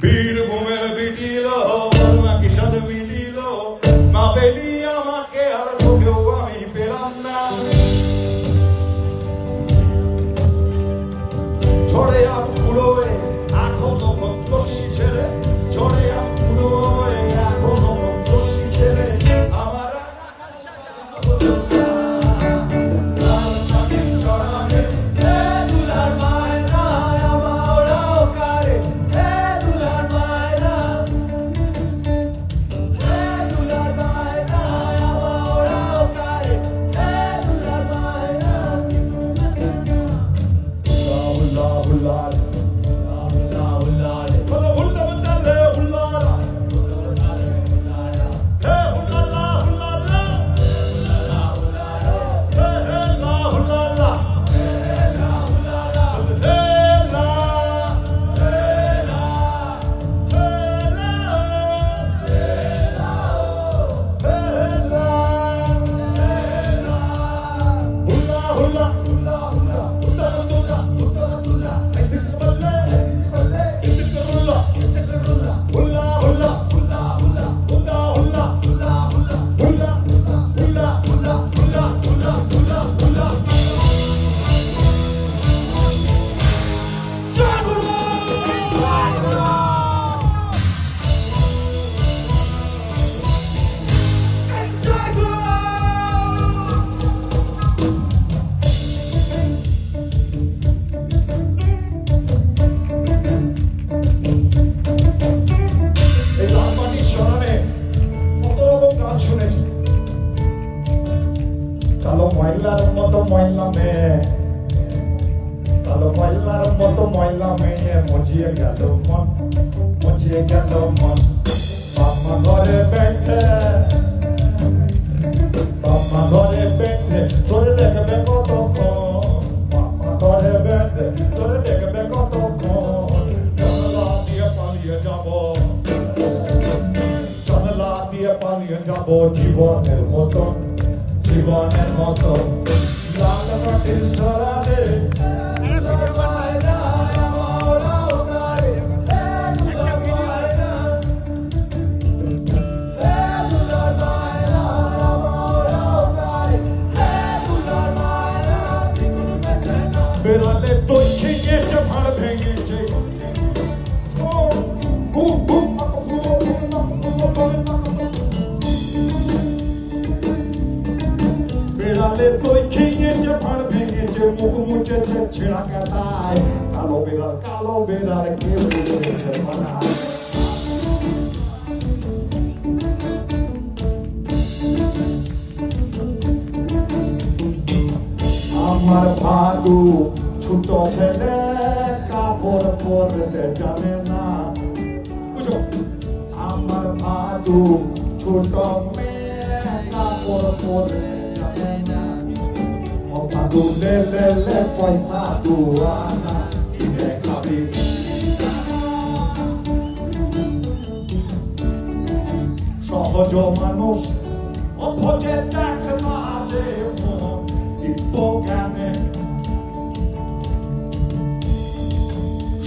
বীরভূমের বিটিল নাকি সাথে মিটিল না পেলি আমাকে আর তোকেও আমি পেলাম না ঝড়ে আকুড়োয় এখনো প্রত্যক্ষী ছেলে ঝড়ে আকুড়োয় এখনো প্রত্যক্ষী ছেলে আমার কালো ময়লার মতো ময়লা মেয়ে মজিয়ে গেল মন বাম্মা ঘরে বেঁধে তোরে দেখবে কতক্ষণ বাম্মা ঘরে বেঁধে তোরে দেখবে কতক্ষণ জানলা দিয়ে পালিয়ে যাব জীবনের মতো লাল মাটির সরালে বেড়ালে তুই খেয়েছে ভাড় ভেঙেছে বেড়ালে তুই খেয়েছে ভাড় ভেঙেছে মুখ মুছেছে ছেঁড়া কাটায় কালো বেড়াল কে বুঝেছে বানায় আমার ভাদু ছোট ছেলে কাপড় পরতে জানে না বুঝো আমার ভাদু ছোট মেয়ে কাপড় পরতে জানে না ও ভাদু লে পয়সা দুয়ানা কিনে খাবি সহজ মানুষ অভোজে দেখ না রে মন জ্ঞানে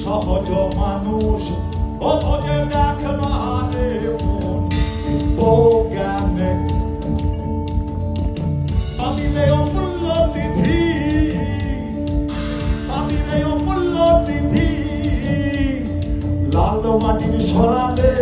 সহজ মানুষ অভোজে দেখ না রে মন জ্ঞানে পাবিলে অমূল্য তিথি লাল মাটির সরালে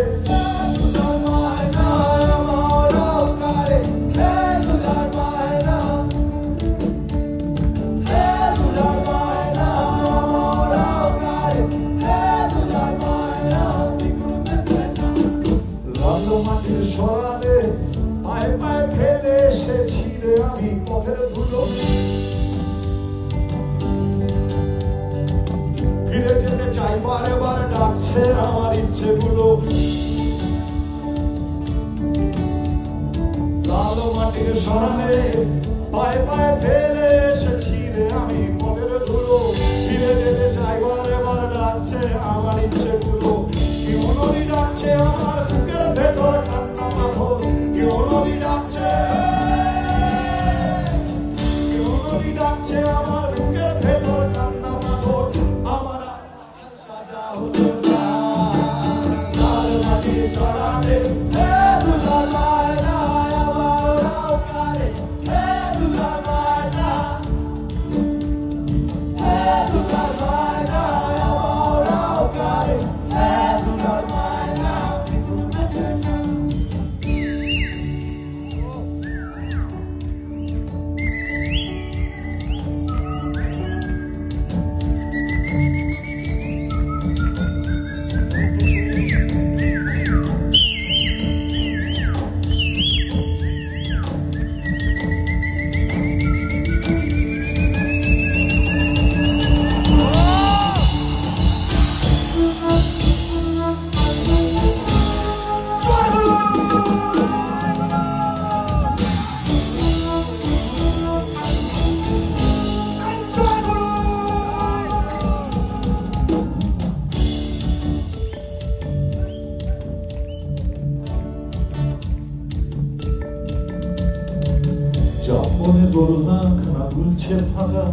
মাটির সরালে পায়ে ফেলে এসেছি রে আমি পথের ধুলো ফিরে যেতে চাই বারে ডাকছে আমার ইচ্ছেগুলো লাল মাটির সরালে পায়ে ফেলে এসেছি রে আমি পথের ধুলো ফিরে যেতে চাই বারে ডাকছে আমার ইচ্ছেগুলো কি মনরি ডাকছে আমার বুকের ভেতর কান্না পাথর কি মনরি ডাকছে আমার বুকের ভেতর দুলছে ফাঁকা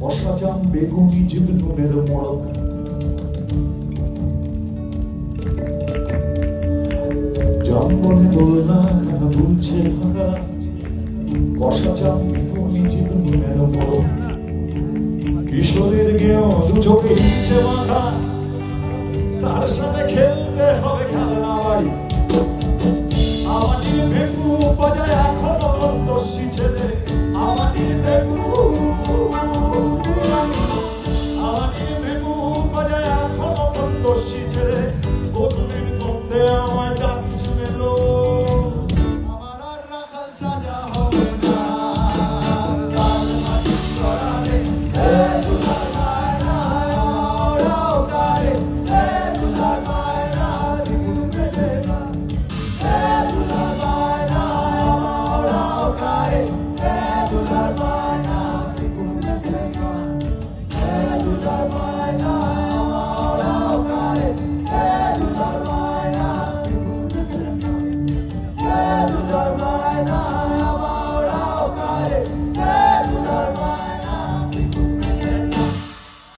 কষা জাম বেগুনি জিভ নুনের মোড়ক জঙ্গলে দোলনা খানা দুলছে ফাঁকা কষা জাম বেগুনি জিভ নুনের মোড়ক কিশোরের গেও দু চোখে ইচ্ছে মাখা তার সাথে খেল